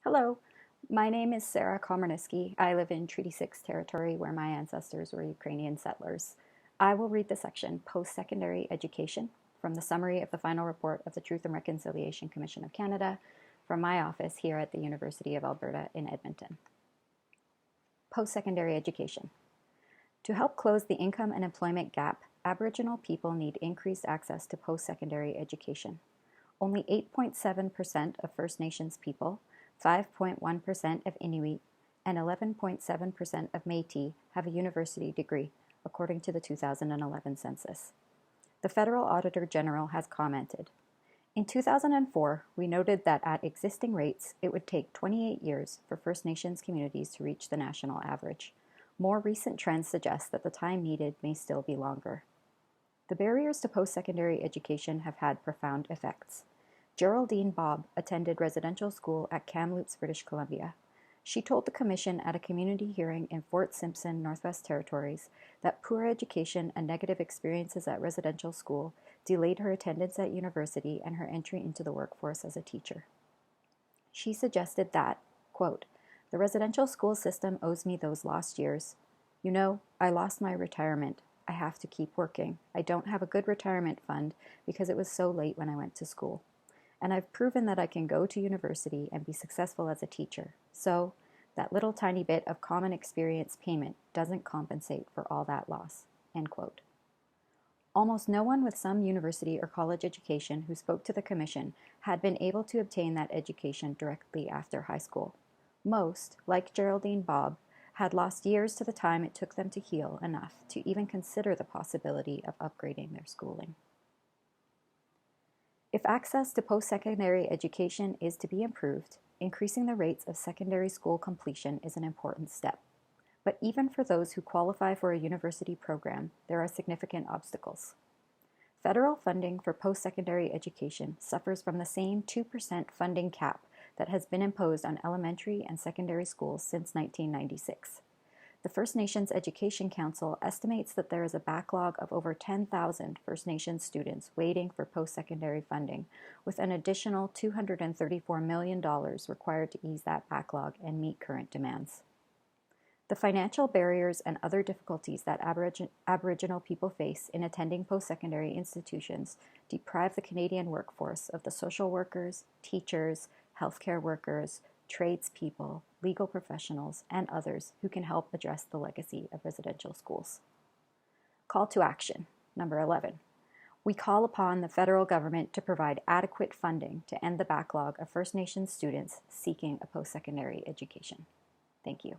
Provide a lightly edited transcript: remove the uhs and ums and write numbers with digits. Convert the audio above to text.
Hello, my name is Sarah Komarniski. I live in Treaty 6 territory where my ancestors were Ukrainian settlers. I will read the section Post-Secondary Education from the summary of the final report of the Truth and Reconciliation Commission of Canada from my office here at the University of Alberta in Edmonton. Post-Secondary Education. To help close the income and employment gap, Aboriginal people need increased access to post-secondary education. Only 8.7% of First Nations people, 5.1% of Inuit, and 11.7% of Métis have a university degree, according to the 2011 census. The Federal Auditor General has commented, "In 2004, we noted that at existing rates, it would take 28 years for First Nations communities to reach the national average. More recent trends suggest that the time needed may still be longer." The barriers to post-secondary education have had profound effects. Geraldine Bobb attended residential school at Kamloops, British Columbia. She told the Commission at a community hearing in Fort Simpson, Northwest Territories, that poor education and negative experiences at residential school delayed her attendance at university and her entry into the workforce as a teacher. She suggested that, quote, "The residential school system owes me those lost years. You know, I lost my retirement. I have to keep working. I don't have a good retirement fund because it was so late when I went to school. And I've proven that I can go to university and be successful as a teacher. So, that little tiny bit of common experience payment doesn't compensate for all that loss." End quote. Almost no one with some university or college education who spoke to the Commission had been able to obtain that education directly after high school. Most, like Geraldine Bobb, had lost years to the time it took them to heal enough to even consider the possibility of upgrading their schooling. If access to post-secondary education is to be improved, increasing the rates of secondary school completion is an important step. But even for those who qualify for a university program, there are significant obstacles. Federal funding for post-secondary education suffers from the same 2% funding cap that has been imposed on elementary and secondary schools since 1996. The First Nations Education Council estimates that there is a backlog of over 10,000 First Nations students waiting for post-secondary funding, with an additional $234 million required to ease that backlog and meet current demands. The financial barriers and other difficulties that Aboriginal people face in attending post-secondary institutions deprive the Canadian workforce of the social workers, teachers, healthcare workers, tradespeople, legal professionals, and others who can help address the legacy of residential schools. Call to action, number 11. We call upon the federal government to provide adequate funding to end the backlog of First Nations students seeking a post-secondary education. Thank you.